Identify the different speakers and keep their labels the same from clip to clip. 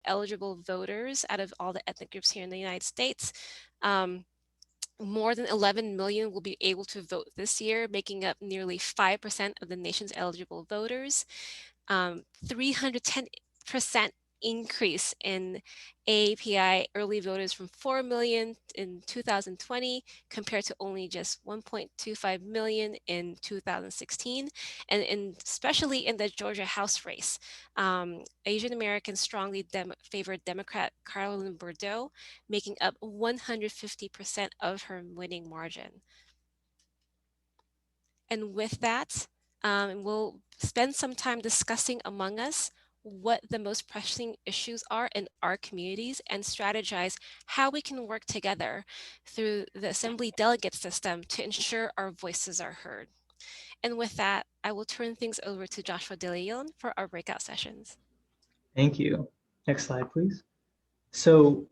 Speaker 1: eligible voters out of all the ethnic groups here in the United States. More than 11 million will be able to vote this year, making up nearly 5% of the nation's eligible voters. 310% increase in API early voters from 4 million in 2020 compared to only just 1.25 million in 2016. And especially in the Georgia House race, Asian Americans strongly favored Democrat Carolyn Bourdeaux, making up 150% of her winning margin. And with that, we'll spend some time discussing among us what the most pressing issues are in our communities and strategize how we can work together through the Assembly delegate system to ensure our voices are heard. And with that, I will turn things over to Joshua De Leon for our breakout sessions.
Speaker 2: Thank you. Next slide, please. So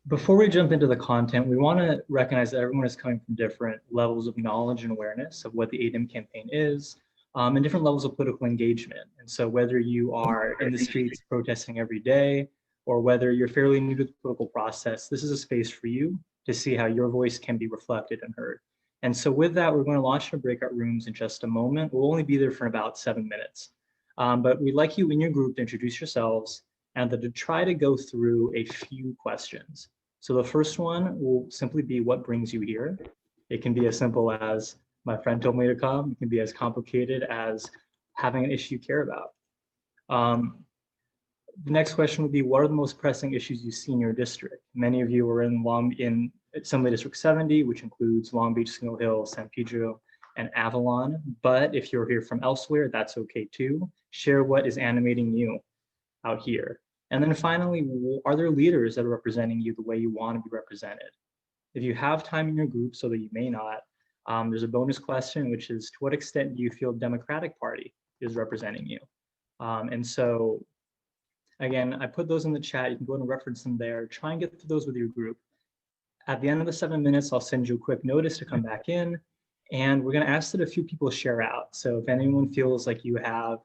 Speaker 2: before we jump into the content, we want to recognize that everyone is coming from different levels of knowledge and awareness of what the ADEM campaign is, and different levels of political engagement. And so whether you are in the streets protesting every day, or whether you're fairly new to the political process, this is a space for you to see how your voice can be reflected and heard. And so with that, we're going to launch into breakout rooms in just a moment. We'll only be there for about 7 minutes. But we'd like you in your group to introduce yourselves and to try to go through a few questions. So the first one will simply be, what brings you here? It can be as simple as, my friend told me to come. It can be as complicated as having an issue you care about. The next question would be, what are the most pressing issues you see in your district? Many of you are in Assembly District 70, which includes Long Beach, Signal Hill, San Pedro, and Avalon. But if you're here from elsewhere, that's okay too. Share what is animating you out here. And then finally, are there leaders that are representing you the way you want to be represented? If you have time in your group, so that you may not, there's a bonus question, which is, to what extent do you feel Democratic Party is representing you? And so, again, I put those in the chat. You can go and reference them there. Try and get to those with your group. At the end of the 7 minutes, I'll send you a quick notice to come back in. And we're going to ask that a few people share out. So if anyone feels like you have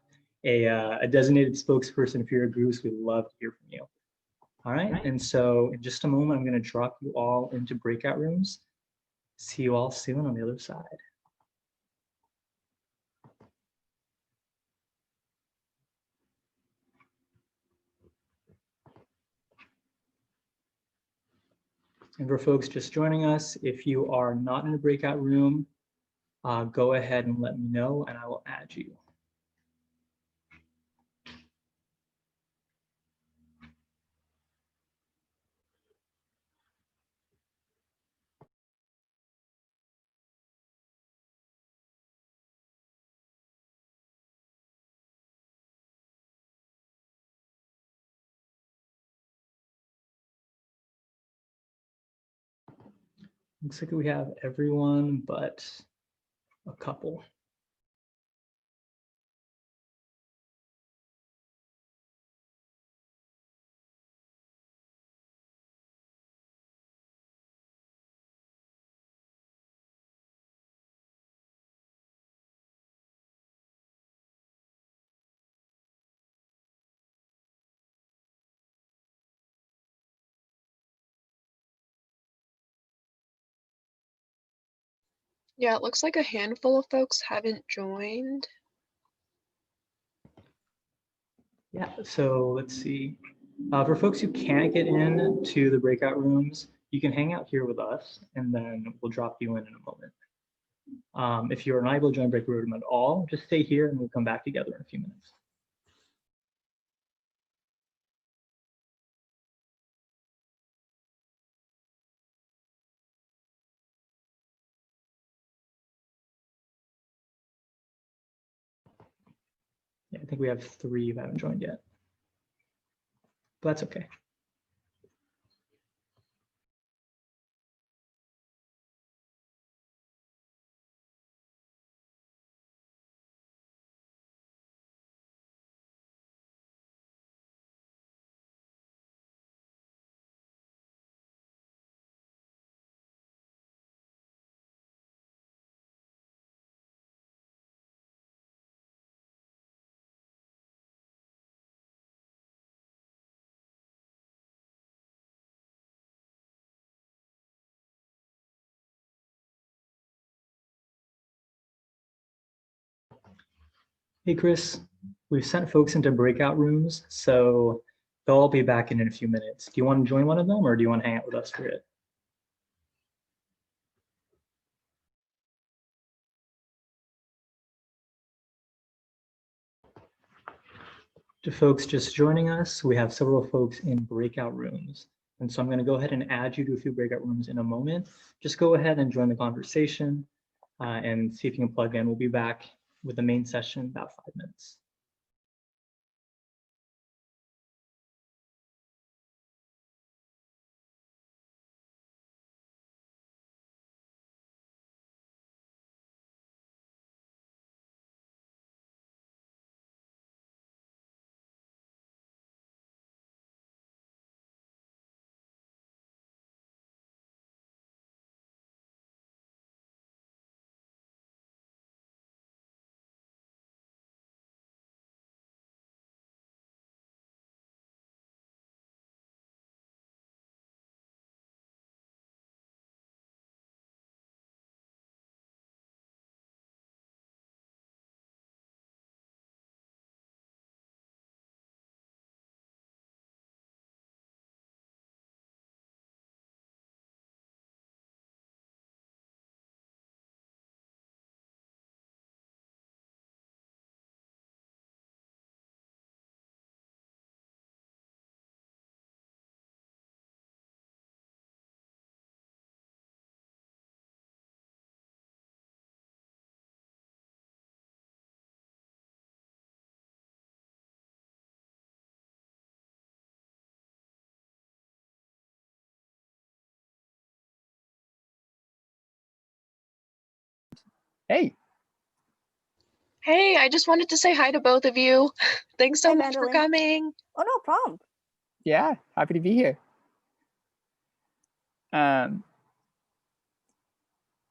Speaker 2: a designated spokesperson for your groups, we'd love to hear from you. All right, and so in just a moment, I'm going to drop you all into breakout rooms. See you all soon on the other side. And for folks just joining us, if you are not in a breakout room, go ahead and let me know and I will add you. Looks like we have everyone but a couple.
Speaker 3: Yeah, it looks like a handful of folks haven't joined.
Speaker 2: Yeah, so let's see. For folks who can't get in to the breakout rooms, you can hang out here with us and then we'll drop you in a moment. If you're unable to join breakout room at all, just stay here and we'll come back together in a few minutes. Yeah, I think we have 3 who haven't joined yet, but that's okay. Hey, Chris, we've sent folks into breakout rooms, so they'll all be back in a few minutes. Do you want to join one of them, or do you want to hang out with us for it? To folks just joining us, we have several folks in breakout rooms. And so I'm going to go ahead and add you to a few breakout rooms in a moment. Just go ahead and join the conversation and see if you can plug in. We'll be back with the main session in about 5 minutes.
Speaker 4: Hey.
Speaker 3: Hey, I just wanted to say hi to both of you. Thanks so
Speaker 5: Hi,
Speaker 3: much for
Speaker 5: Vanndearlyn.
Speaker 3: coming.
Speaker 5: Oh, no problem.
Speaker 4: Yeah, happy to be here.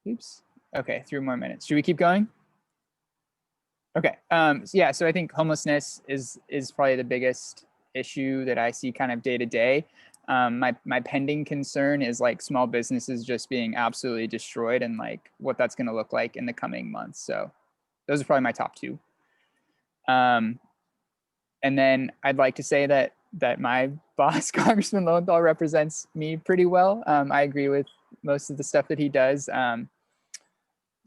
Speaker 4: Oops. Okay, 3 more minutes. Should we keep going? Okay. Yeah, so I think homelessness is probably the biggest issue that I see kind of day to day. My pending concern is like small businesses just being absolutely destroyed and like what that's going to look like in the coming months. So those are probably my top two. And then I'd like to say that my boss, Congressman Lowenthal, represents me pretty well. I agree with most of the stuff that he does.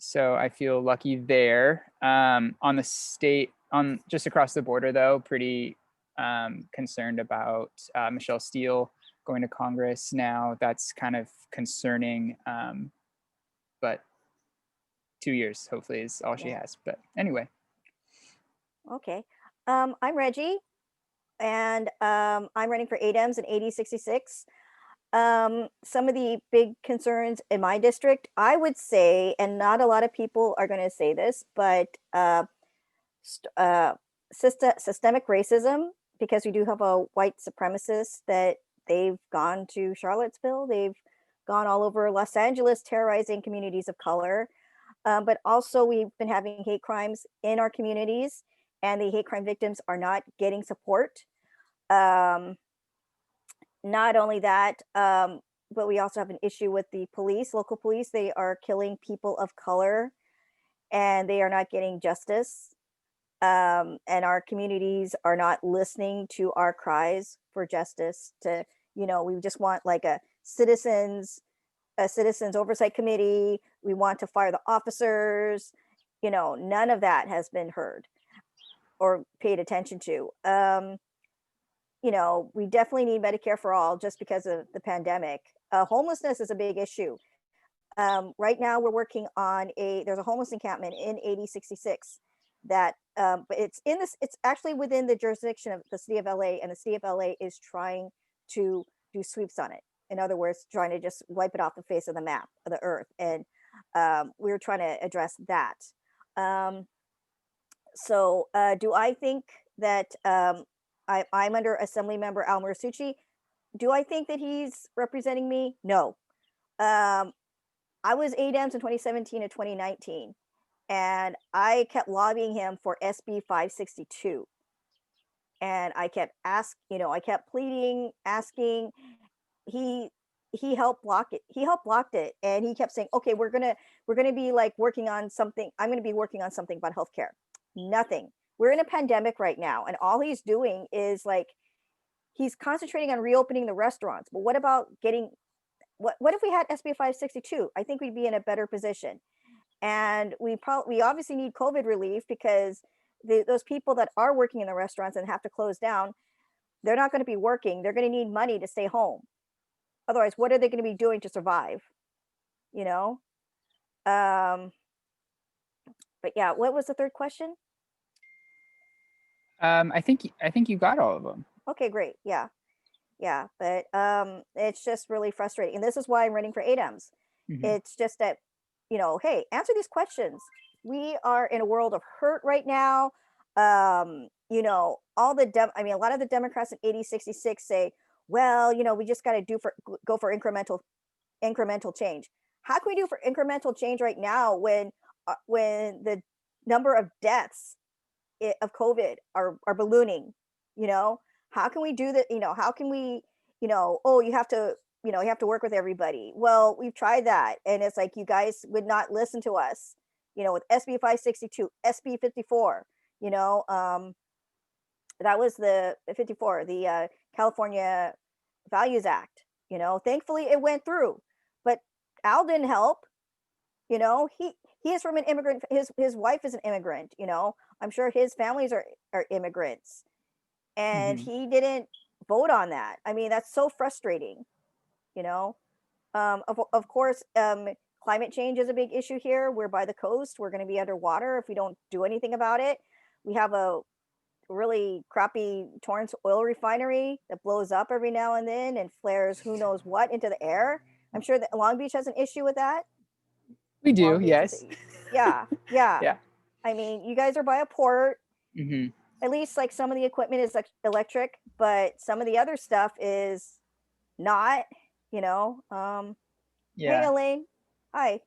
Speaker 4: So I feel lucky there. On the state, on just across the border though, pretty concerned about Michelle Steele going to Congress now. That's kind of concerning, but 2 years hopefully is all she has. But anyway.
Speaker 5: Okay. I'm Reggie, and I'm running for ADEMs in AD 66. Some of the big concerns in my district, I would say, and not a lot of people are going to say this, but systemic racism, because we do have a white supremacist that they've gone to Charlottesville, they've gone all over Los Angeles terrorizing communities of color. But also we've been having hate crimes in our communities, and the hate crime victims are not getting support. Not only that, but we also have an issue with the police, local police. They are killing people of color and they are not getting justice. And our communities are not listening to our cries for justice. To, you know, we just want like a citizens oversight committee. We want to fire the officers. You know, none of that has been heard or paid attention to. You know, we definitely need Medicare for all just because of the pandemic. Homelessness is a big issue. Right now we're working on there's a homeless encampment in AD 66 that, but it's actually within the jurisdiction of the city of LA, and the city of LA is trying to do sweeps on it. In other words, trying to just wipe it off the face of the map of the earth. And we're trying to address that. So do I think that I'm under Assembly Member Al Marsucci? Do I think that he's representing me? No. I was ADEMS in 2017 and 2019, and I kept lobbying him for SB 562. And I kept I kept pleading, asking. He helped block it. He helped block it, and he kept saying, "Okay, we're gonna be like working on something. I'm gonna be working on something about healthcare." Nothing. we're in a pandemic right now, and all he's doing is like, he's concentrating on reopening the restaurants. But what about getting, what if we had SB 562? I think we'd be in a better position. And we obviously need COVID relief, because those people that are working in the restaurants and have to close down, they're not going to be working. They're going to need money to stay home. Otherwise, what are they going to be doing to survive? You know? But yeah, what was the third question?
Speaker 4: I think you got all of them.
Speaker 5: Okay, great. Yeah. But it's just really frustrating. And this is why I'm running for ADEMs.
Speaker 4: Mhm.
Speaker 5: It's just that, hey, answer these questions. We are in a world of hurt right now. All the a lot of the Democrats in 8066 say, well, we just got to go for incremental change. How can we do for incremental change right now when the number of deaths of COVID are ballooning? How can we do that? How can we, oh, you have to work with everybody. Well, we've tried that, and it's like, you guys would not listen to us, with SB 562, SB 54, that was the 54, the California Values Act. Thankfully it went through, but Al didn't help. He is from an immigrant. His wife is an immigrant. I'm sure his families are immigrants, and he didn't vote on that. I mean, that's so frustrating. Of course, climate change is a big issue here. We're by the coast. We're going to be underwater if we don't do anything about it. We have a really crappy Torrance oil refinery that blows up every now and then and flares who knows what into the air. I'm sure that Long Beach has an issue with that.
Speaker 4: We do,
Speaker 5: Long Beach
Speaker 4: yes.
Speaker 5: Yeah.
Speaker 4: Yeah.
Speaker 5: I mean, you guys are by a port.
Speaker 4: Mhm.
Speaker 5: At least like some of the equipment is electric, but some of the other stuff is not.
Speaker 4: Yeah.
Speaker 5: Hey, Elaine. Hi.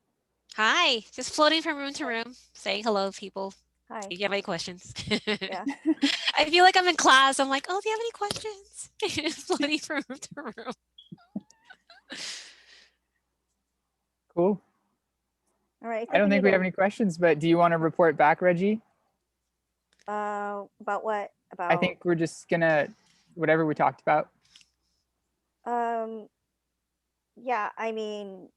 Speaker 1: Hi, just floating from room to room, saying hello, people.
Speaker 5: Hi.
Speaker 1: If you have any questions.
Speaker 5: Yeah.
Speaker 1: I feel like I'm in class. I'm like, oh, do you have any questions? Just floating from room to room.
Speaker 4: Cool.
Speaker 5: All right.
Speaker 4: I don't think we have any questions, but do you want to report back, Reggie?
Speaker 5: About what? About
Speaker 4: I think we're just gonna, whatever we talked about.
Speaker 5: yeah, I mean,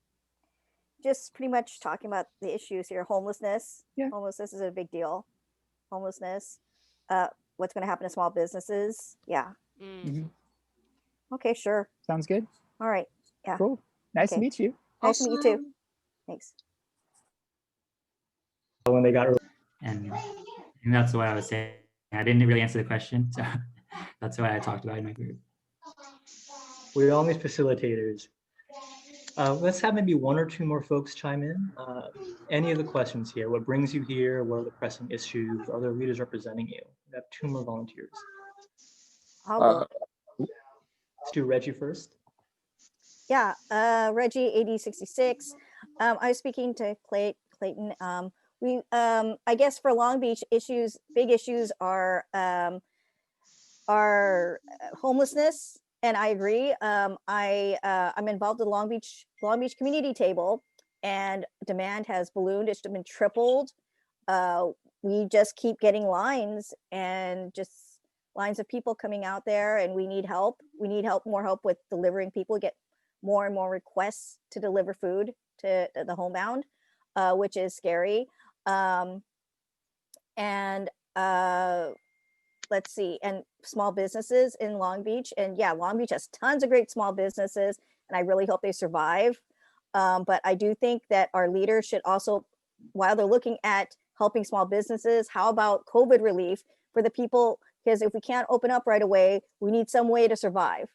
Speaker 5: just pretty much talking about the issues here. Homelessness.
Speaker 4: Yeah.
Speaker 5: Homelessness is a big deal. Homelessness. What's going to happen to small businesses? Yeah.
Speaker 4: Mhm.
Speaker 5: Okay, sure.
Speaker 4: Sounds good.
Speaker 5: All right. Yeah.
Speaker 4: Cool. Nice to
Speaker 5: Okay.
Speaker 4: meet you.
Speaker 5: Nice to meet you too. Thanks.
Speaker 2: When they got
Speaker 6: And that's what I was saying. I didn't really answer the question, so that's why I talked about it in my group.
Speaker 2: we all need facilitators. Let's have maybe one or two more folks chime in. Any of the questions here? What brings you here? What are the pressing issues? Are there leaders representing you? We have two more volunteers.
Speaker 5: I'll go.
Speaker 2: Let's do Reggie first.
Speaker 5: Yeah, Reggie, AD66. I was speaking to Clayton. I guess for Long Beach, big issues are homelessness, and I agree. I'm involved in Long Beach Community Table, and demand has ballooned. It's been tripled. We just keep getting lines, and just lines of people coming out there, and we need help. We need more help with delivering people. Get more and more requests to deliver food to the homebound, which is scary. Let's see, and small businesses in Long Beach. And yeah, Long Beach has tons of great small businesses, and I really hope they survive. But I do think that our leaders should also, while they're looking at helping small businesses, how about COVID relief for the people? Because if we can't open up right away, we need some way to survive.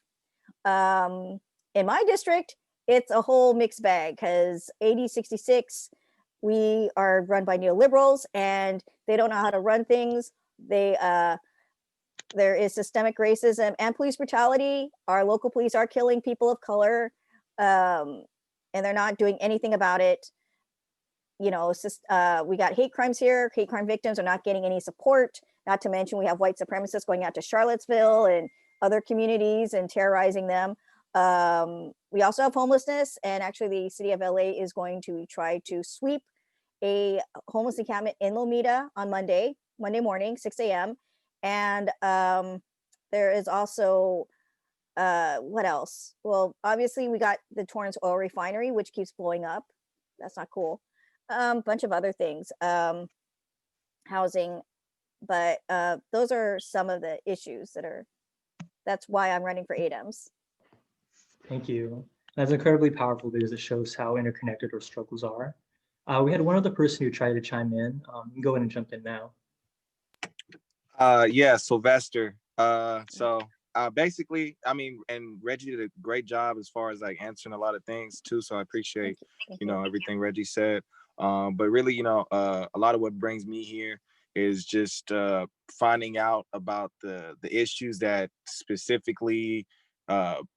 Speaker 5: In my district, it's a whole mixed bag, because AD66, we are run by neoliberals, and they don't know how to run things. There is systemic racism and police brutality. Our local police are killing people of color, and they're not doing anything about it. We got hate crimes here. Hate crime victims are not getting any support. Not to mention, we have white supremacists going out to Charlottesville and other communities and terrorizing them. We also have homelessness, and actually the city of LA is going to try to sweep a homeless encampment in Lomita on Monday. Monday morning, 6 a.m. And there is also, what else? Well, obviously we got the Torrance Oil Refinery, which keeps blowing up. That's not cool. Bunch of other things, housing, but those are some of the issues that's why I'm running for ADEMs.
Speaker 2: Thank you. That's incredibly powerful because it shows how interconnected our struggles are. We had one other person who tried to chime in. You can go ahead and jump in now.
Speaker 7: Yeah, Sylvester. Basically, I mean, and Reggie did a great job as far as like answering a lot of things too. So I appreciate,
Speaker 5: Thank
Speaker 7: you know, everything Reggie said. But really, you know, a lot of what brings me here is just finding out about the issues that specifically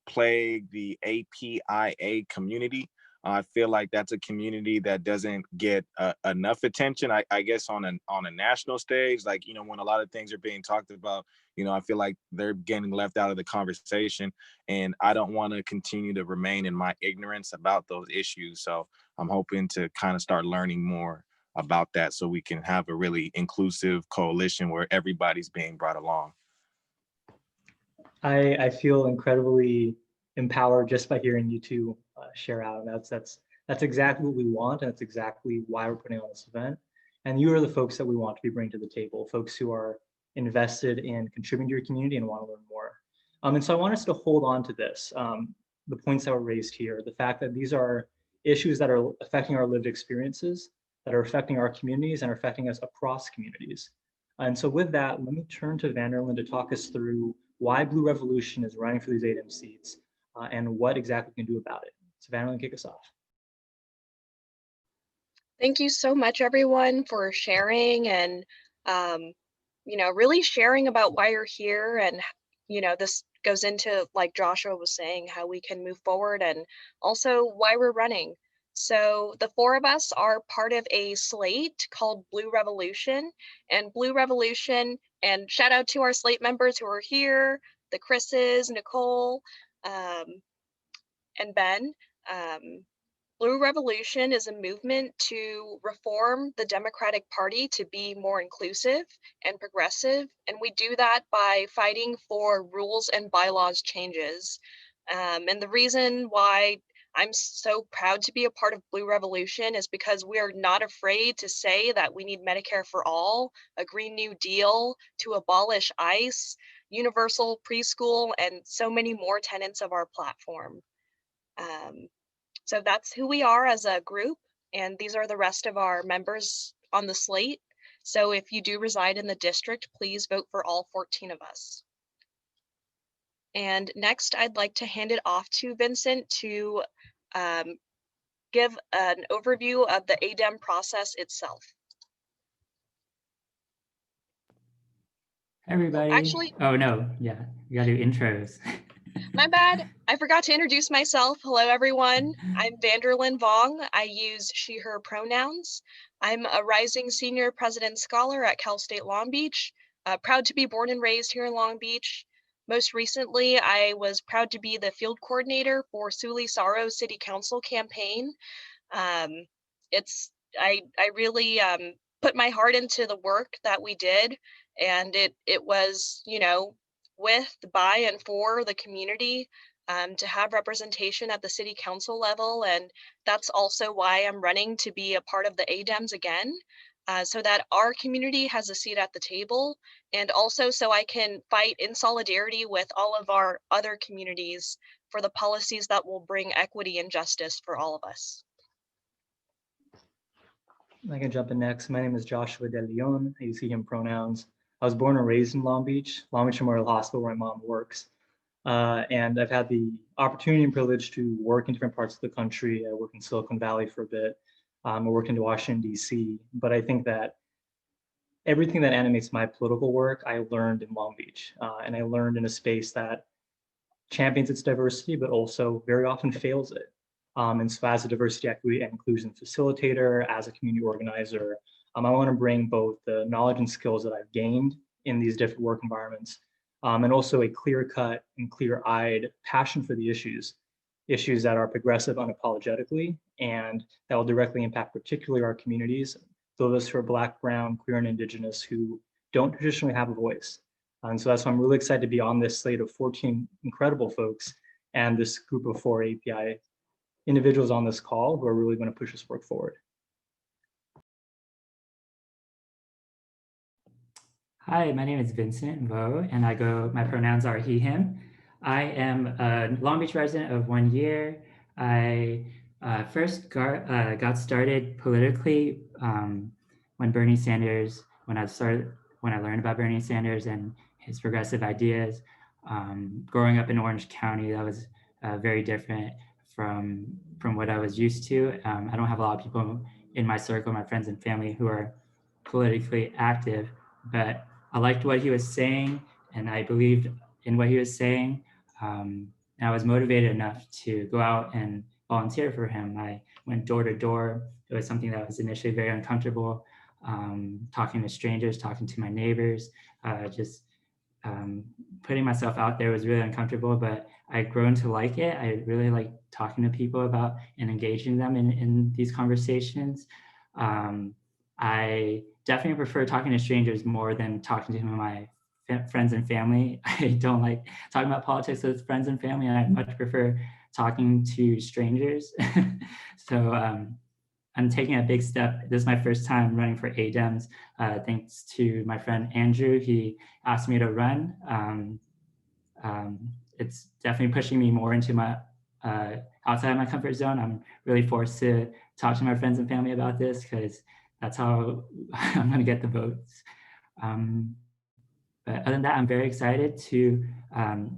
Speaker 7: plague the APIA community. I feel like that's a community that doesn't get enough attention, I guess, on a national stage. Like, you know, when a lot of things are being talked about, you know, I feel like they're getting left out of the conversation, and I don't want to continue to remain in my ignorance about those issues. So I'm hoping to kind of start learning more about that so we can have a really inclusive coalition where everybody's being brought along.
Speaker 2: I feel incredibly empowered just by hearing you two share out. And that's exactly what we want, and that's exactly why we're putting on this event. And you are the folks that we want to be bringing to the table, folks who are invested in contributing to your community and want to learn more. And so I want us to hold on to this, the points that were raised here, the fact that these are issues that are affecting our lived experiences, that are affecting our communities and are affecting us across communities. And so with that, let me turn to Vanndearlyn to talk us through why Blue Revolution is running for these ADEM seats and what exactly we can do about it. So Vanndearlyn, kick us off.
Speaker 3: Thank you so much, everyone, for sharing and, you know, really sharing about why you're here. And, you know, this goes into, like Joshua was saying, how we can move forward and also why we're running. So the four of us are part of a slate called Blue Revolution. And Blue Revolution, and shout out to our slate members who are here, the Chris's, Nicole, and Ben. Blue Revolution is a movement to reform the Democratic Party to be more inclusive and progressive. And we do that by fighting for rules and bylaws changes. And the reason why I'm so proud to be a part of Blue Revolution is because we are not afraid to say that we need Medicare for all, a Green New Deal, to abolish ICE, universal preschool, and so many more tenets of our platform. So that's who we are as a group, and these are the rest of our members on the slate. So if you do reside in the district, please vote for all 14 of us. And next, I'd like to hand it off to Vincent to give an overview of the ADEM process itself.
Speaker 6: Everybody.
Speaker 3: Actually,
Speaker 6: oh no, yeah, you gotta do intros.
Speaker 3: my bad. I forgot to introduce myself. Hello, everyone. I'm Vanndearlyn Vong. I use she, her pronouns. I'm a rising senior president scholar at Cal State Long Beach. Proud to be born and raised here in Long Beach. Most recently, I was proud to be the field coordinator for Suli Saro City Council campaign. I really put my heart into the work that we did, and it was, you know, with, by, and for the community to have representation at the city council level. And that's also why I'm running to be a part of the ADEMs again, so that our community has a seat at the table, and also so I can fight in solidarity with all of our other communities for the policies that will bring equity and justice for all of us.
Speaker 2: I can jump in next. My name is Joshua De Leon. I use he, him pronouns. I was born and raised in Long Beach Memorial Hospital, where my mom works. And I've had the opportunity and privilege to work in different parts of the country. I worked in Silicon Valley for a bit. I worked in Washington, D.C. But I think that everything that animates my political work, I learned in Long Beach. And I learned in a space that champions its diversity, but also very often fails it. And so as a diversity, equity, and inclusion facilitator, as a community organizer, I want to bring both the knowledge and skills that I've gained in these different work environments, and also a clear-cut and clear-eyed passion for the issues that are progressive unapologetically, and that will directly impact particularly our communities, those who are Black, Brown, queer, and Indigenous, who don't traditionally have a voice. And so that's why I'm really excited to be on this slate of 14 incredible folks and this group of 4 API individuals on this call who are really going to push this work forward.
Speaker 6: Hi, my name is Vincent Vo, and my pronouns are he, him. I am a Long Beach resident of 1 year. I first got started politically when I learned about Bernie Sanders and his progressive ideas. Growing up in Orange County, that was very different from what I was used to. I don't have a lot of people in my circle, my friends and family, who are politically active, but I liked what he was saying, and I believed in what he was saying. And I was motivated enough to go out and volunteer for him. I went door to door. It was something that was initially very uncomfortable, talking to strangers, talking to my neighbors, just putting myself out there was really uncomfortable, but I've grown to like it. I really like talking to people about and engaging them in these conversations. I definitely prefer talking to strangers more than talking to my friends and family. I don't like talking about politics with friends and family, and I much prefer talking to strangers. So I'm taking a big step. This is my first time running for ADEMs, thanks to my friend Andrew. He asked me to run. It's definitely pushing me more into my outside my comfort zone. I'm really forced to talk to my friends and family about this because that's how I'm going to get the votes. But other than that, I'm very excited to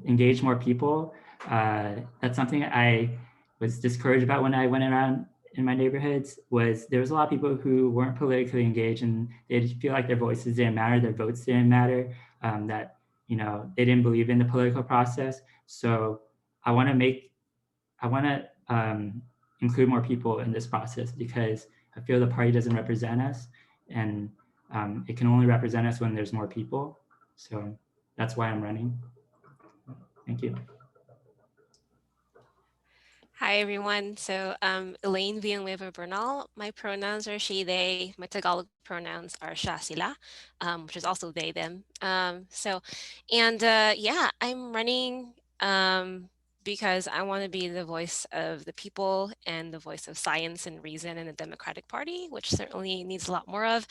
Speaker 6: engage more people. That's something I was discouraged about when I went around in my neighborhoods. Was there was a lot of people who weren't politically engaged and they feel like their voices didn't matter, their votes didn't matter, that they didn't believe in the political process. So I want to include more people in this process because I feel the party doesn't represent us, and it can only represent us when there's more people. So that's why I'm running. Thank you.
Speaker 1: Hi, everyone. So Elaine Villanueva Bernal. My pronouns are she, they. My Tagalog pronouns are siya, sila, which is also they, them. Yeah, I'm running because I want to be the voice of the people and the voice of science and reason in the Democratic Party, which certainly needs a lot more of.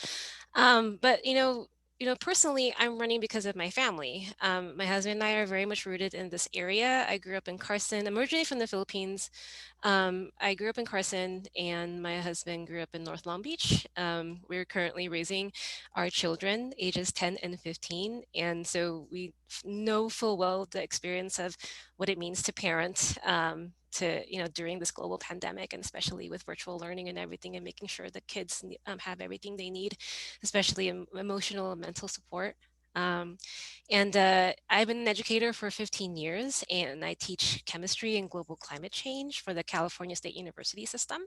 Speaker 1: Personally, I'm running because of my family. My husband and I are very much rooted in this area. I grew up in Carson. I'm originally from the Philippines. I grew up in Carson, and my husband grew up in North Long Beach. We're currently raising our children, ages 10 and 15. And so we know full well the experience of what it means to parent during this global pandemic, and especially with virtual learning and everything, and making sure the kids have everything they need, especially emotional and mental support. I've been an educator for 15 years, and I teach chemistry and global climate change for the California State University system.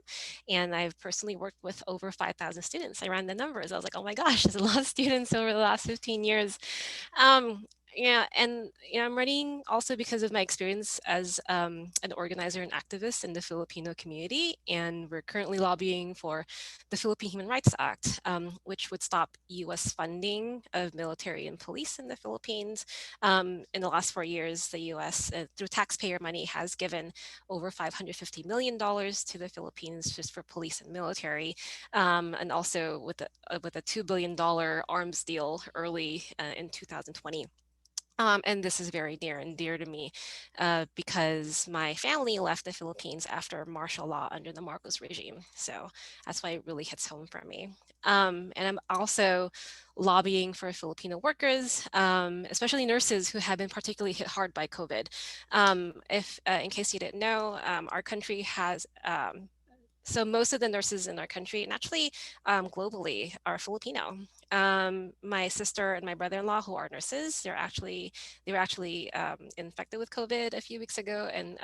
Speaker 1: And I've personally worked with over 5,000 students. I ran the numbers. I was like, oh my gosh, there's a lot of students over the last 15 years. I'm running also because of my experience as an organizer and activist in the Filipino community. And we're currently lobbying for the Philippine Human Rights Act, which would stop U.S. funding of military and police in the Philippines. In the last 4 years, the U.S., through taxpayer money, has given over $550 million to the Philippines just for police and military, and also with a $2 billion arms deal early in 2020. And this is very near and dear to me because my family left the Philippines after martial law under the Marcos regime. So that's why it really hits home for me. And I'm also lobbying for Filipino workers, especially nurses who have been particularly hit hard by COVID. In case you didn't know, our country has so most of the nurses in our country, and actually globally, are Filipino. My sister and my brother-in-law, who are nurses, they were actually infected with COVID a few weeks ago, and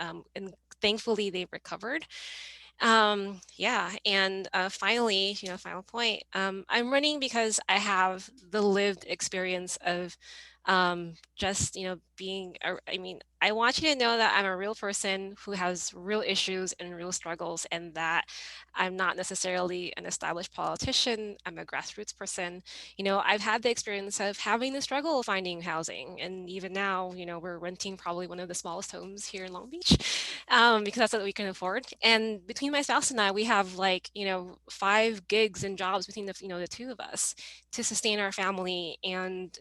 Speaker 1: thankfully they recovered. Finally, final point. I'm running because I have the lived experience of just being. I want you to know that I'm a real person who has real issues and real struggles, and that I'm not necessarily an established politician. I'm a grassroots person. I've had the experience of having the struggle of finding housing. And even now, we're renting probably one of the smallest homes here in Long Beach because that's what we can afford. And between my spouse and I, we have 5 gigs and jobs between the two of us to sustain our family. And,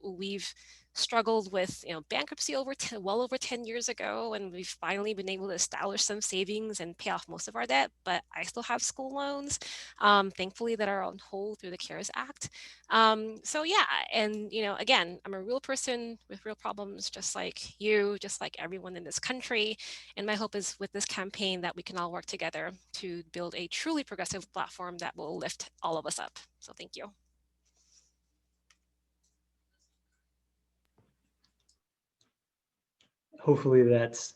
Speaker 1: we've struggled with bankruptcy well over 10 years ago, and we've finally been able to establish some savings and pay off most of our debt, but I still have school loans, thankfully, that are on hold through the CARES Act. So yeah, and again, I'm a real person with real problems, just like you, just like everyone in this country. And my hope is with this campaign that we can all work together to build a truly progressive platform that will lift all of us up. So thank you.
Speaker 2: Hopefully that's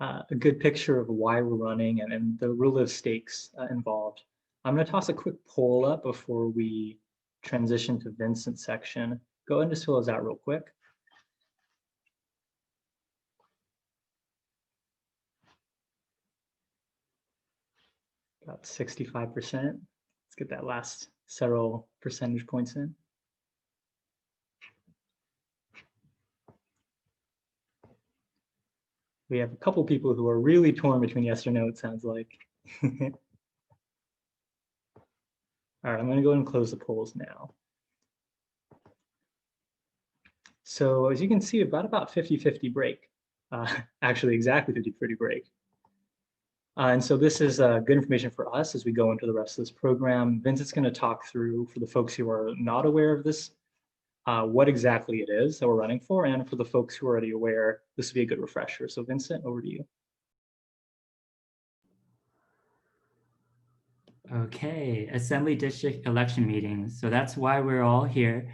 Speaker 2: a good picture of why we're running and the real stakes involved. I'm going to toss a quick poll up before we transition to Vincent's section. Go ahead and just fill those out real quick. About 65%. Let's get that last several percentage points in. We have a couple people who are really torn between yes or no, it sounds like. All right, I'm going to go ahead and close the polls now. So as you can see, about 50-50 break. Actually, exactly 50-50 break. And so this is good information for us as we go into the rest of this program. Vincent's going to talk through, for the folks who are not aware of this, what exactly it is that we're running for. And for the folks who are already aware, this will be a good refresher. So Vincent, over to you.
Speaker 6: Okay, Assembly District election meetings. So that's why we're all here.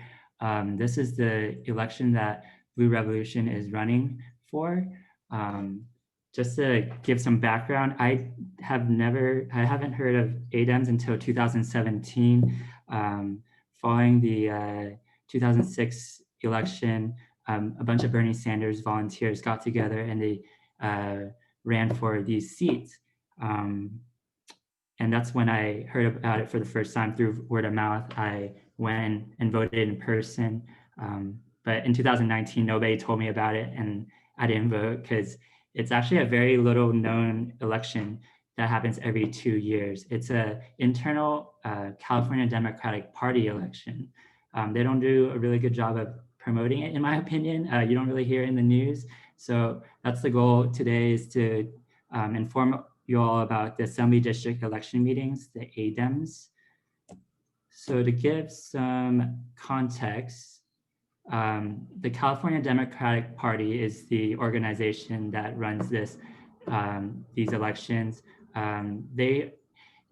Speaker 6: This is the election that Blue Revolution is running for. Just to give some background, I haven't heard of ADEMs until 2017. Following the 2006 election, a bunch of Bernie Sanders volunteers got together and they ran for these seats. And that's when I heard about it for the first time through word of mouth. I went and voted in person. But in 2019, nobody told me about it, and I didn't vote because it's actually a very little known election that happens every 2 years. It's an internal California Democratic Party election. They don't do a really good job of promoting it, in my opinion. You don't really hear it in the news. So that's the goal today, is to inform you all about the Assembly District election meetings, the ADEMs. So to give some context, the California Democratic Party is the organization that runs these elections.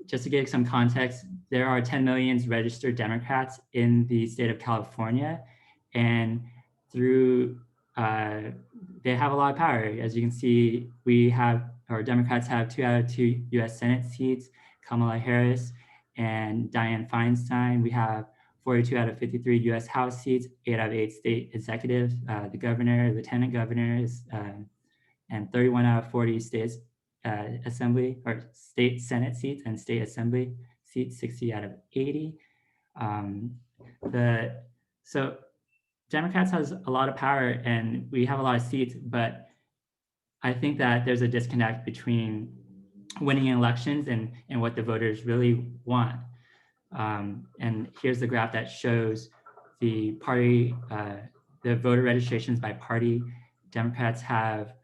Speaker 6: Just to give some context, there are 10 million registered Democrats in the state of California, and through they have a lot of power. As you can see, our Democrats have 2 out of 2 U.S. Senate seats, Kamala Harris and Dianne Feinstein. We have 42 out of 53 U.S. House seats, 8 out of 8 state executives, the governor, lieutenant governors, and 31 out of 40 states assembly or state Senate seats, and state assembly seats, 60 out of 80. So Democrats has a lot of power and we have a lot of seats, but I think that there's a disconnect between winning elections and what the voters really want. And here's the graph that shows the party, the voter registrations by party. Democrats have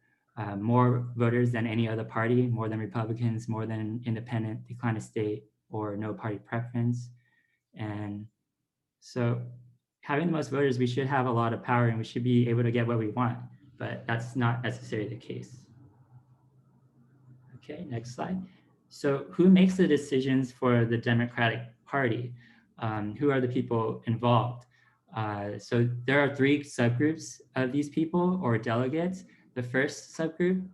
Speaker 6: more voters than any other party, more than Republicans, more than independent, decline of state, or no party preference. And so having the most voters, we should have a lot of power and we should be able to get what we want, but that's not necessarily the case. Okay, next slide. So who makes the decisions for the Democratic Party? Who are the people involved? So there are 3 subgroups of these people, or delegates. The first subgroup,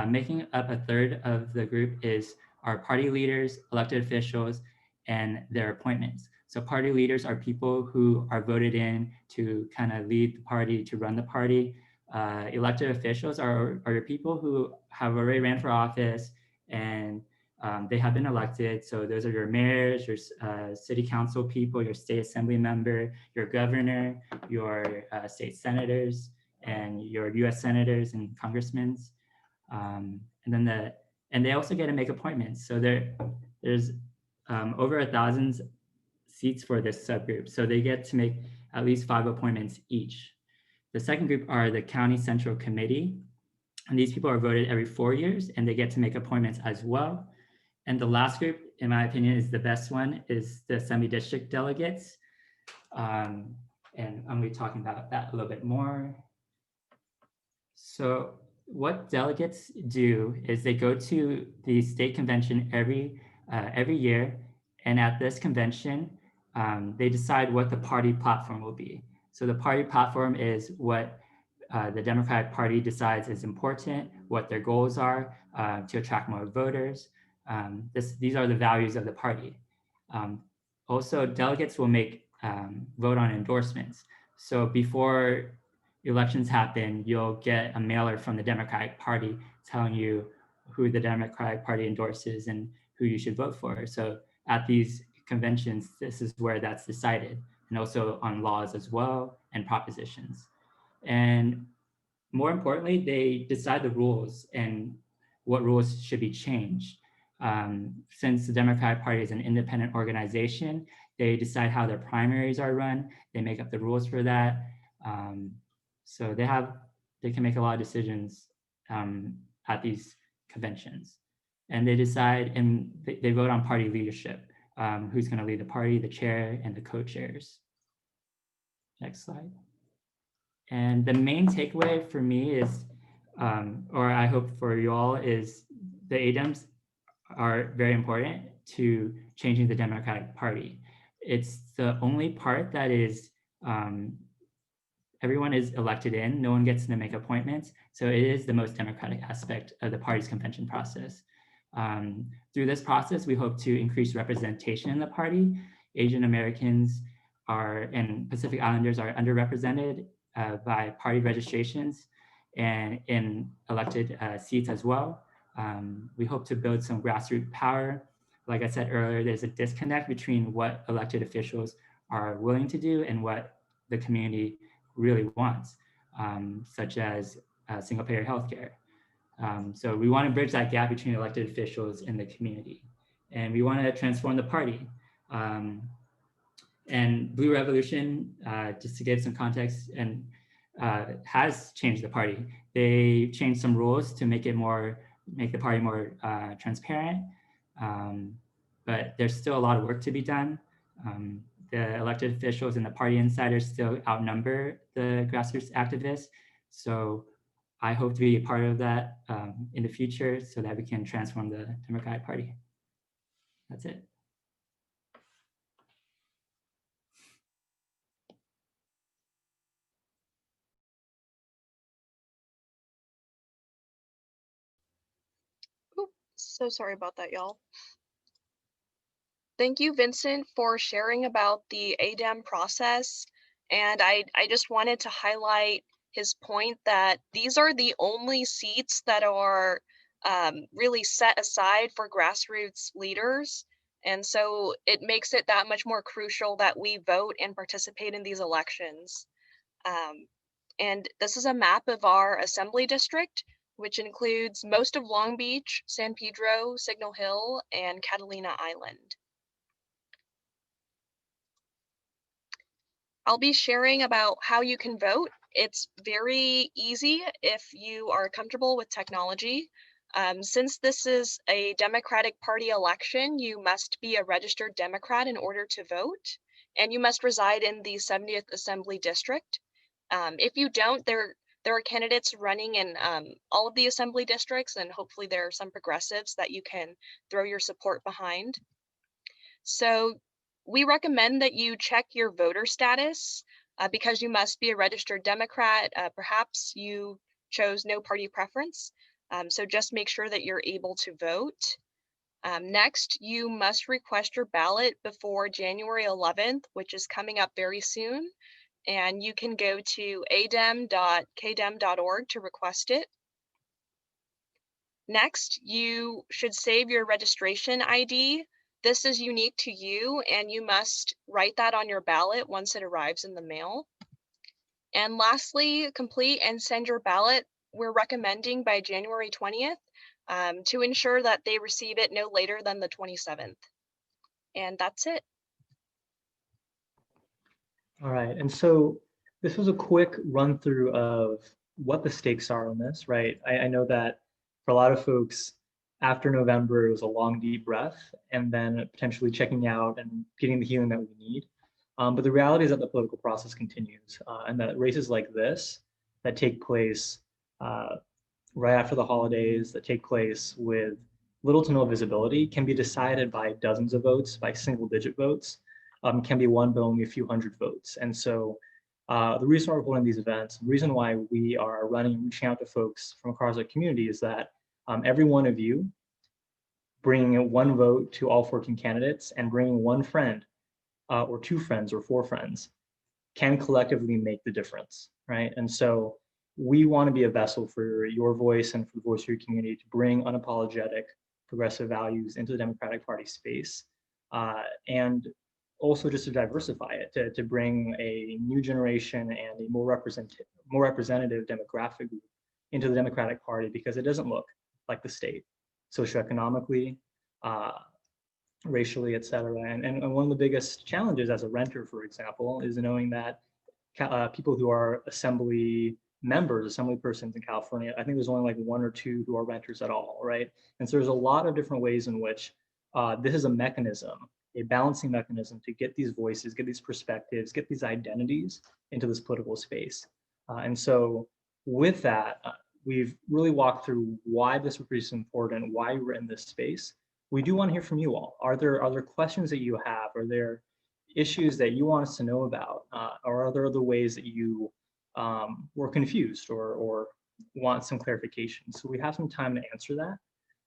Speaker 6: making up a third of the group, is our party leaders, elected officials, and their appointments. So party leaders are people who are voted in to kind of lead the party, to run the party. elected officials are your people who have already ran for office and they have been elected. So those are your mayors, your city council people, your state assembly member, your governor, your state senators, and your U.S. senators and congressmen. And they also get to make appointments. So there's over 1,000 seats for this subgroup. So they get to make at least 5 appointments each. The second group are the County Central Committee. And these people are voted every 4 years and they get to make appointments as well. And the last group, in my opinion, is the best one, is the Assembly District Delegates. And I'm going to be talking about that a little bit more. So what delegates do is they go to the state convention every year. And at this convention, they decide what the party platform will be. So the party platform is what the Democratic Party decides is important, what their goals are to attract more voters. These are the values of the party. Also, delegates will vote on endorsements. So before elections happen, you'll get a mailer from the Democratic Party telling you who the Democratic Party endorses and who you should vote for. So at these conventions, this is where that's decided, and also on laws as well and propositions. And more importantly, they decide the rules and what rules should be changed. Since the Democratic Party is an independent organization, they decide how their primaries are run. They make up the rules for that. So they can make a lot of decisions at these conventions. And they decide and they vote on party leadership, who's going to lead the party, the chair, and the co-chairs. Next slide. And the main takeaway for me is, or I hope for you all, is the ADEMs are very important to changing the Democratic Party. It's the only part that is, everyone is elected in, no one gets to make appointments. So it is the most democratic aspect of the party's convention process. Through this process, we hope to increase representation in the party. Asian Americans and Pacific Islanders are underrepresented by party registrations and in elected seats as well. We hope to build some grassroots power. Like I said earlier, there's a disconnect between what elected officials are willing to do and what the community really wants, such as single-payer healthcare. So we want to bridge that gap between elected officials and the community. And we want to transform the party. And Blue Revolution, just to give some context, and has changed the party. They changed some rules to make the party more transparent. But there's still a lot of work to be done. The elected officials and the party insiders still outnumber the grassroots activists. So I hope to be a part of that in the future so that we can transform the Democratic Party. That's it.
Speaker 3: Ooh, so sorry about that, y'all. Thank you, Vincent, for sharing about the ADEM process. And I just wanted to highlight his point that these are the only seats that are really set aside for grassroots leaders. And so it makes it that much more crucial that we vote and participate in these elections. And this is a map of our assembly district, which includes most of Long Beach, San Pedro, Signal Hill, and Catalina Island. I'll be sharing about how you can vote. It's very easy if you are comfortable with technology. Since this is a Democratic Party election, you must be a registered Democrat in order to vote, and you must reside in the 70th Assembly District. If you don't, there are candidates running in all of the assembly districts, and hopefully there are some progressives that you can throw your support behind. So we recommend that you check your voter status because you must be a registered Democrat. Perhaps you chose no party preference. So just make sure that you're able to vote. Next, you must request your ballot before January 11th, which is coming up very soon. and you can go to adem.kdem.org to request it. Next, you should save your registration ID. This is unique to you, and you must write that on your ballot once it arrives in the mail. And lastly, complete and send your ballot. We're recommending by January 20th to ensure that they receive it no later than the 27th. And that's it.
Speaker 2: All right, and so this was a quick run through of what the stakes are on this, right? I know that for a lot of folks, after November, it was a long, deep breath, and then potentially checking out and getting the healing that we need. But the reality is that the political process continues, and that races like this that take place right after the holidays, that take place with little to no visibility, can be decided by dozens of votes, by single-digit votes, can be won by only a few hundred votes. And so the reason why we're holding these events, the reason why we are running and reaching out to folks from across our community is that every one of you bringing one vote to all 14 candidates and bringing one friend or two friends or four friends can collectively make the difference, right? And so we want to be a vessel for your voice and for the voice of your community to bring unapologetic progressive values into the Democratic Party space, and also just to diversify it, to bring a new generation and a more representative demographic group into the Democratic Party, because it doesn't look like the state, socioeconomically, racially, et cetera. And one of the biggest challenges as a renter, for example, is knowing that people who are assembly members, assembly persons in California, I think there's only like one or two who are renters at all, right? And so there's a lot of different ways in which this is a mechanism, a balancing mechanism to get these voices, get these perspectives, get these identities into this political space. And so with that, we've really walked through why this is important, why we're in this space. We do want to hear from you all. Are there questions that you have? Are there issues that you want us to know about? Or are there other ways that you were confused or want some clarification? So we have some time to answer that.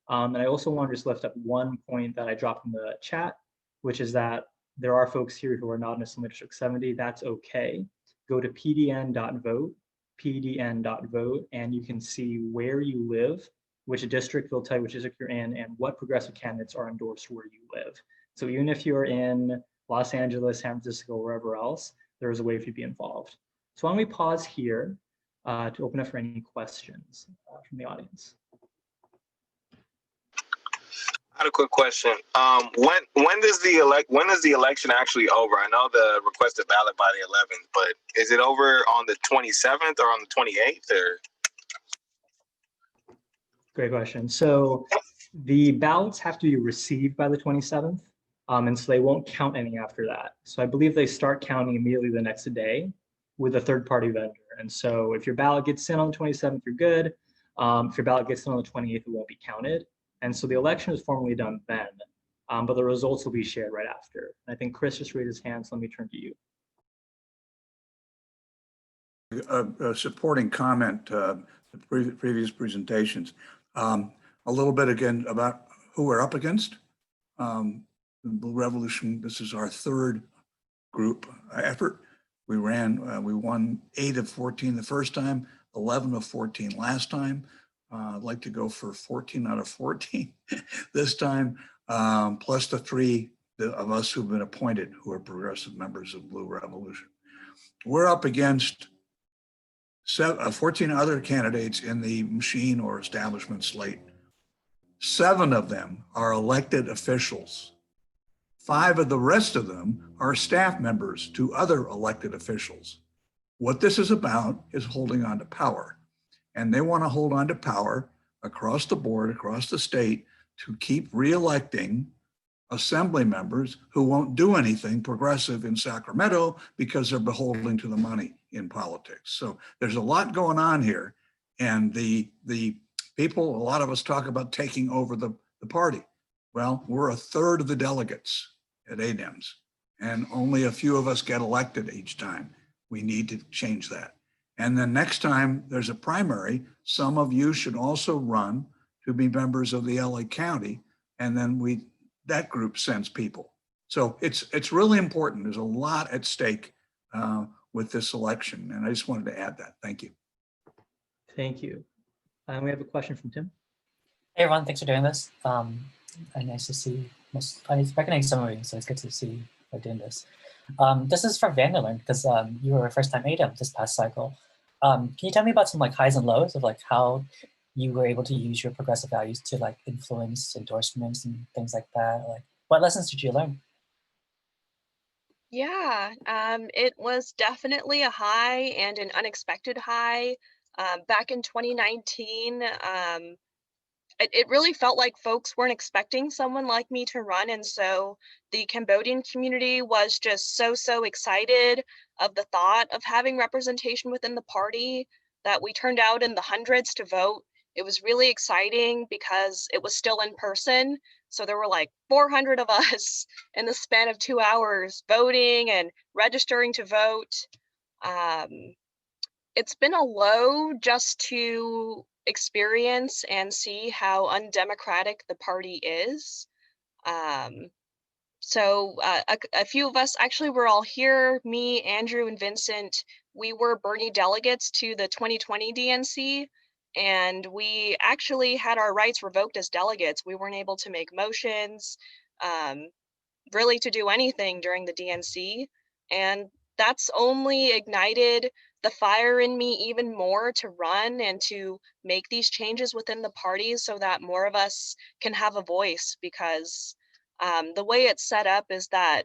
Speaker 2: And I also want to just lift up one point that I dropped in the chat, which is that there are folks here who are not in Assembly District 70. That's okay. Go to pdn.vote, and you can see where you live, which district, will tell you which district you're in, and what progressive candidates are endorsed where you live. So even if you're in Los Angeles, San Francisco, or wherever else, there is a way for you to be involved. So why don't we pause here to open up for any questions from the audience.
Speaker 7: I had a quick question. When does the election actually over? I know the requested ballot by the 11th, but is it over on the 27th or on the 28th? Or?
Speaker 2: Great question. So the ballots have to be received by the 27th, and so they won't count any after that. So I believe they start counting immediately the next day with a third-party vendor. And so if your ballot gets in on the 27th, you're good. If your ballot gets in on the 28th, it won't be counted. And so the election is formally done then, but the results will be shared right after. And I think Chris just raised his hand, so let me turn to you.
Speaker 8: A supporting comment to previous presentations. A little bit again about who we're up against. The Blue Revolution, this is our third group effort. We won 8 of 14 the first time, 11 of 14 last time. I'd like to go for 14 out of 14 this time, plus the 3 of us who've been appointed who are progressive members of Blue Revolution. We're up against 14 other candidates in the machine or establishment slate. 7 of them are elected officials. 5 of the rest of them are staff members to other elected officials. What this is about is holding on to power. And they want to hold on to power across the board, across the state, to keep re-electing assembly members who won't do anything progressive in Sacramento because they're beholden to the money in politics. So there's a lot going on here. And the people, a lot of us talk about taking over the party. Well, we're a third of the delegates at ADEMs, and only a few of us get elected each time. We need to change that. And then next time there's a primary, some of you should also run to be members of the LA County, and then that group sends people. So it's really important. There's a lot at stake. with this election. And I just wanted to add that. Thank you.
Speaker 2: Thank you. We have a question from Tim.
Speaker 9: Hey everyone, thanks for doing this. And nice to see, I recognize some of you, so it's good to see you doing this. This is for Vanndearlyn, because you were a first-time ADEM this past cycle. Can you tell me about some like highs and lows of like how you were able to use your progressive values to like influence endorsements and things like that? Like, what lessons did you learn?
Speaker 3: Yeah, it was definitely a high and an unexpected high. Back in 2019, it really felt like folks weren't expecting someone like me to run. And so the Cambodian community was just so excited of the thought of having representation within the party that we turned out in the hundreds to vote. It was really exciting because it was still in person. So there were like 400 of us in the span of 2 hours voting and registering to vote. It's been a low just to experience and see how undemocratic the party is. So a few of us, actually we're all here, me, Andrew, and Vincent, we were Bernie delegates to the 2020 DNC, and we actually had our rights revoked as delegates. We weren't able to make motions, really to do anything during the DNC. And that's only ignited the fire in me even more to run and to make these changes within the party so that more of us can have a voice, because the way it's set up is that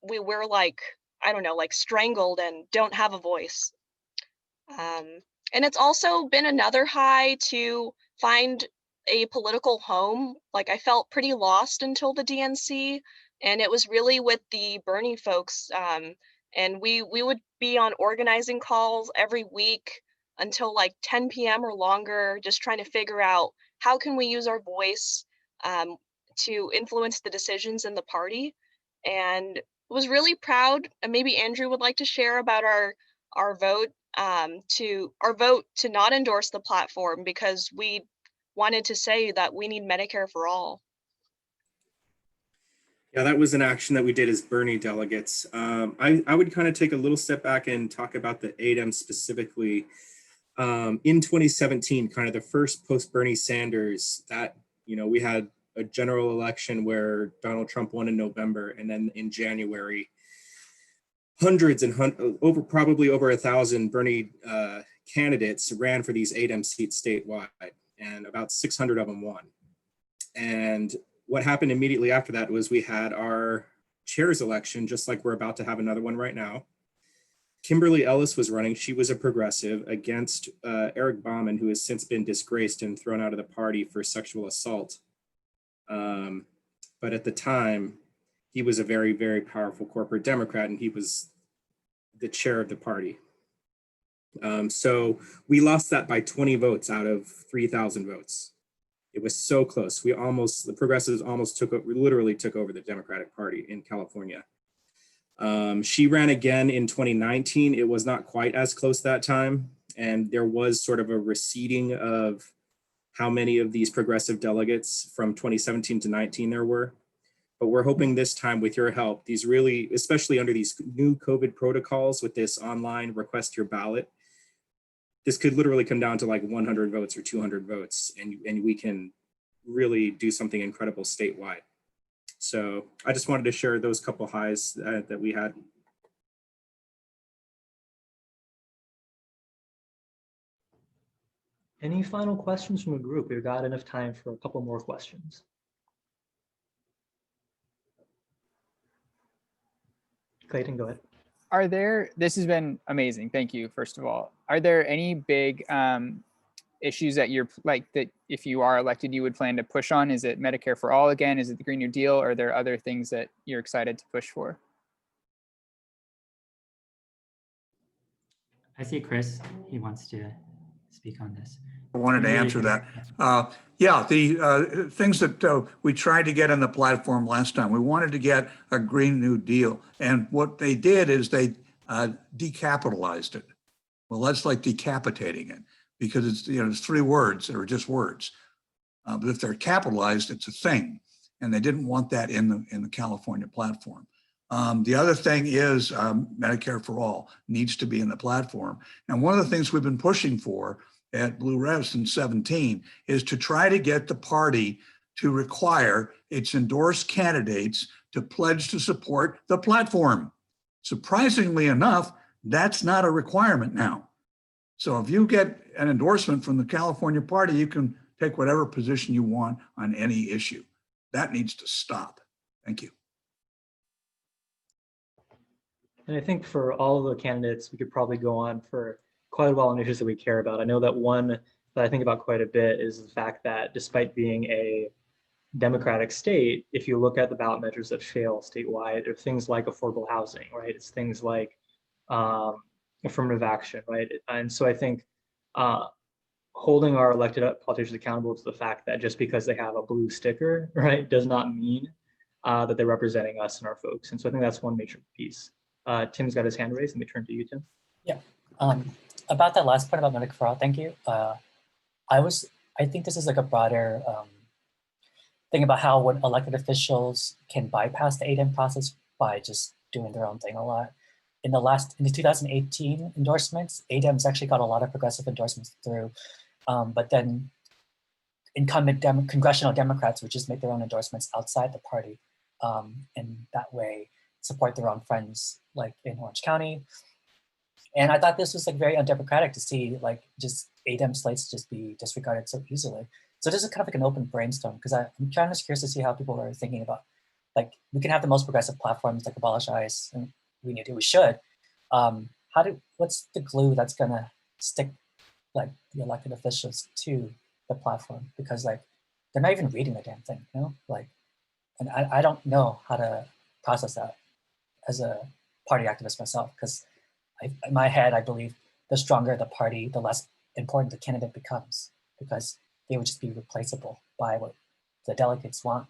Speaker 3: we're like, I don't know, like strangled and don't have a voice. And it's also been another high to find a political home. Like I felt pretty lost until the DNC, and it was really with the Bernie folks. And we would be on organizing calls every week until like 10 p.m. or longer, just trying to figure out how can we use our voice to influence the decisions in the party. And was really proud, and maybe Andrew would like to share about our vote to not endorse the platform, because we wanted to say that we need Medicare for all.
Speaker 10: Yeah, that was an action that we did as Bernie delegates. I would kind of take a little step back and talk about the ADEM specifically. In 2017, kind of the first post-Bernie Sanders, that, you know, we had a general election where Donald Trump won in November, and then in January, hundreds and probably over 1,000 Bernie candidates ran for these ADEM seats statewide, and about 600 of them won. And what happened immediately after that was we had our chair's election, just like we're about to have another one right now. Kimberly Ellis was running. She was a progressive against Eric Bauman, who has since been disgraced and thrown out of the party for sexual assault. But at the time, he was a very, very powerful corporate Democrat, and he was the chair of the party. So we lost that by 20 votes out of 3,000 votes. It was so close. The progressives almost literally took over the Democratic Party in California. She ran again in 2019. It was not quite as close that time. And there was sort of a receding of how many of these progressive delegates from 2017 to 19 there were. But we're hoping this time with your help, these really, especially under these new COVID protocols with this online request your ballot, this could literally come down to like 100 votes or 200 votes, and we can really do something incredible statewide. So I just wanted to share those couple highs that we had.
Speaker 2: Any final questions from the group? We've got enough time for a couple more questions. Clayton, go ahead.
Speaker 4: This has been amazing. Thank you, first of all. Are there any big issues that that if you are elected, you would plan to push on? Is it Medicare for all again? Is it the Green New Deal? Or are there other things that you're excited to push for?
Speaker 6: I see Chris, he wants to speak on this.
Speaker 8: I wanted to answer that. Yeah, the things that we tried to get on the platform last time, we wanted to get a Green New Deal. And what they did is they decapitalized it. Well, that's like decapitating it, because it's, it's 3 words that are just words. But if they're capitalized, it's a thing. And they didn't want that in the California platform. The other thing is Medicare for All needs to be in the platform. And one of the things we've been pushing for at Blue Rev since 17 is to try to get the party to require its endorsed candidates to pledge to support the platform. Surprisingly enough, that's not a requirement now. So if you get an endorsement from the California party, you can take whatever position you want on any issue. That needs to stop. Thank you.
Speaker 2: And I think for all of the candidates, we could probably go on for quite a while on issues that we care about. I know that one that I think about quite a bit is the fact that despite being a democratic state, if you look at the ballot measures that fail statewide, there are things like affordable housing, right? It's things like affirmative action, right? And so I think holding our elected politicians accountable to the fact that just because they have a blue sticker, right, does not mean that they're representing us and our folks. And so I think that's one major piece. Tim's got his hand raised. Let me turn to you, Tim.
Speaker 9: Yeah. About that last part about Medicare for All, thank you. I think this is like a broader thing about how when elected officials can bypass the ADEM process by just doing their own thing a lot. In the 2018 endorsements, ADEMs actually got a lot of progressive endorsements through, but then incumbent congressional Democrats would just make their own endorsements outside the party, and that way support their own friends, like in Orange County. And I thought this was like very undemocratic to see like just ADEM slates just be disregarded so easily. So this is kind of like an open brainstorm because I'm kind of curious to see how people are thinking about, like, we can have the most progressive platforms like abolish ICE, and we should. What's the glue that's gonna stick like the elected officials to the platform? Because like they're not even reading the damn thing, you know? Like, and I don't know how to process that as a party activist myself, because in my head, I believe the stronger the party, the less important the candidate becomes, because they would just be replaceable by what the delegates want.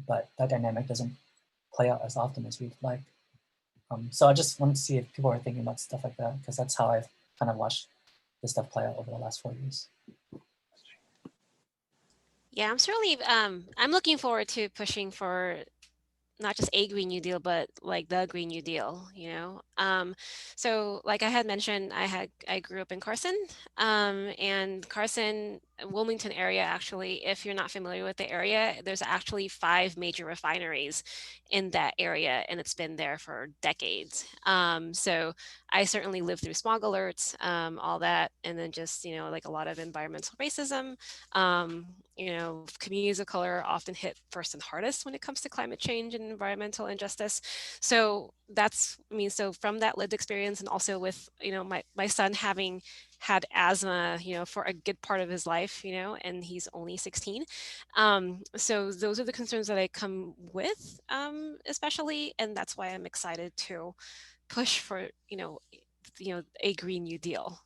Speaker 9: But that dynamic doesn't play out as often as we'd like. So I just wanted to see if people are thinking about stuff like that, because that's how I've kind of watched this stuff play out over the last 4 years.
Speaker 1: Yeah, I'm certainly, I'm looking forward to pushing for not just a Green New Deal, but like the Green New Deal, you know? So like I had mentioned, I grew up in Carson, and Carson, Wilmington area, actually, if you're not familiar with the area, there's actually 5 major refineries in that area, and it's been there for decades. So I certainly lived through smog alerts, all that, and then just, you know, like a lot of environmental racism. You know, communities of color often hit first and hardest when it comes to climate change and environmental injustice. So that's, I mean, so from that lived experience, and also with, you know, my son having had asthma, you know, for a good part of his life, you know, and he's only 16. So those are the concerns that I come with, especially, and that's why I'm excited to push for, you know, a Green New Deal.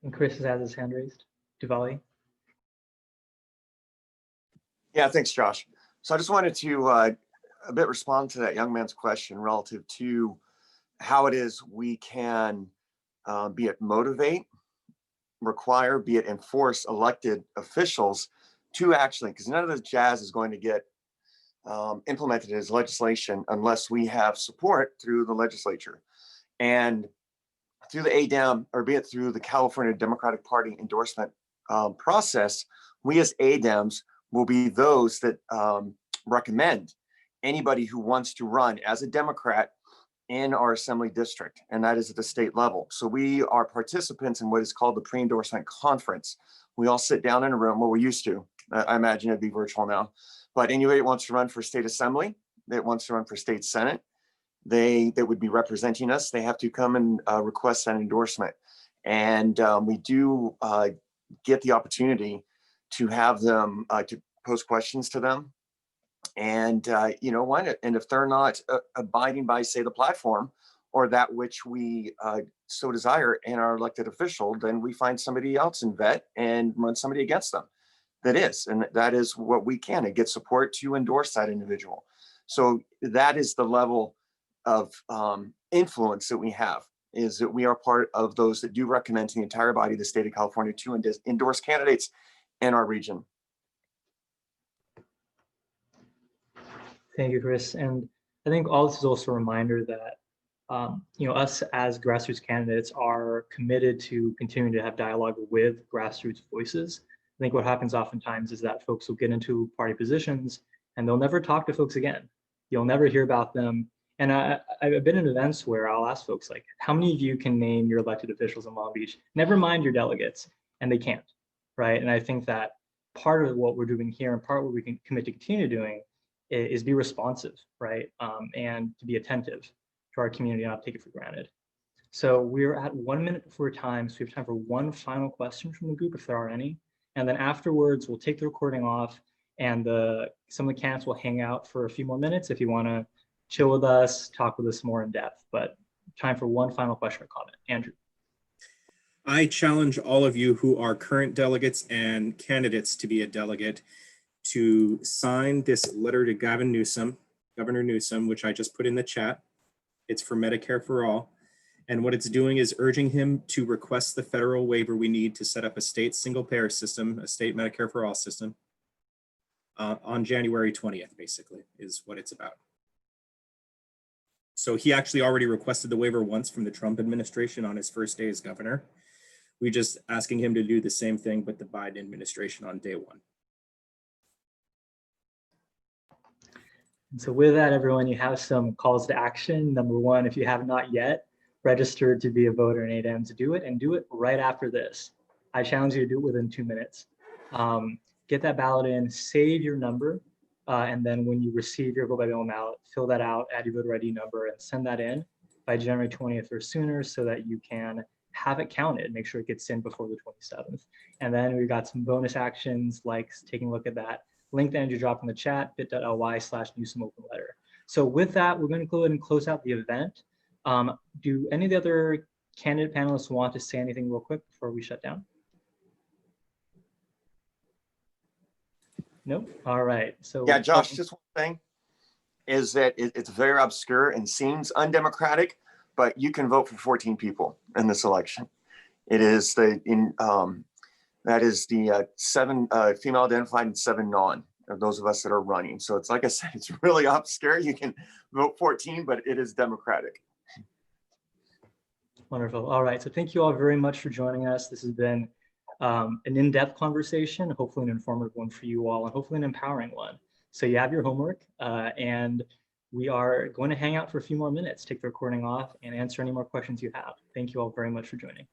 Speaker 2: And Chris has had his hand raised. Diwali.
Speaker 11: Yeah, thanks, Josh. So I just wanted to a bit respond to that young man's question relative to how it is we can be it motivate, require, be it enforce elected officials to actually, because none of this jazz is going to get implemented as legislation unless we have support through the legislature. And through the ADEM, or be it through the California Democratic Party endorsement process, we as ADEMs will be those that recommend anybody who wants to run as a Democrat in our assembly district, and that is at the state level. So we are participants in what is called the pre-endorsement conference. We all sit down in a room, well, we used to, I imagine it'd be virtual now, but anybody that wants to run for state assembly, that wants to run for state senate, that would be representing us, they have to come and request an endorsement. And we do get the opportunity to have them, to pose questions to them. And you know what, and if they're not abiding by, say, the platform or that which we so desire in our elected official, then we find somebody else in vet and run somebody against them that is, and that is what we can, and get support to endorse that individual. So that is the level of influence that we have, is that we are part of those that do recommend to the entire body of the state of California to endorse candidates in our region.
Speaker 2: Thank you, Chris. And I think all this is also a reminder that us as grassroots candidates are committed to continuing to have dialogue with grassroots voices. I think what happens oftentimes is that folks will get into party positions and they'll never talk to folks again. You'll never hear about them. And I've been in events where I'll ask folks like, how many of you can name your elected officials in Long Beach? Never mind your delegates, and they can't, right? And I think that part of what we're doing here and part of what we can commit to continue doing is be responsive, right? And to be attentive to our community and not take it for granted. So we're at 1 minute before time, so we have time for one final question from the group if there are any. And then afterwards, we'll take the recording off and some of the candidates will hang out for a few more minutes if you wanna chill with us, talk with us more in depth, but time for one final question or comment. Andrew.
Speaker 10: I challenge all of you who are current delegates and candidates to be a delegate to sign this letter to Governor Newsom, which I just put in the chat. It's for Medicare for All. And what it's doing is urging him to request the federal waiver we need to set up a state single payer system, a state Medicare for All system on January 20th, basically, is what it's about. So he actually already requested the waiver once from the Trump administration on his first day as governor. We're just asking him to do the same thing with the Biden administration on day one.
Speaker 2: And so with that, everyone, you have some calls to action. Number one, if you have not yet registered to be a voter in ADEMs, do it and do it right after this. I challenge you to do it within 2 minutes. Get that ballot in, save your number, and then when you receive your vote by mail ballot, fill that out, add your voter ID number, and send that in by January 20th or sooner so that you can have it counted, make sure it gets in before the 27th. And then we've got some bonus actions like taking a look at that link that Andrew dropped in the chat, bit.ly/Newsom open letter. So with that, we're going to go ahead and close out the event. Do any of the other candidate panelists want to say anything real quick before we shut down? Nope. All right. So
Speaker 11: yeah, Josh, just one thing is that it's very obscure and seems undemocratic, but you can vote for 14 people in this election. It is that is the 7 female identified and 7 non of those of us that are running. So it's like I said, it's really obscure. You can vote 14, but it is democratic.
Speaker 2: Wonderful. All right. So thank you all very much for joining us. This has been an in-depth conversation, hopefully an informative one for you all, and hopefully an empowering one. So you have your homework, and we are going to hang out for a few more minutes, take the recording off, and answer any more questions you have. Thank you all very much for joining.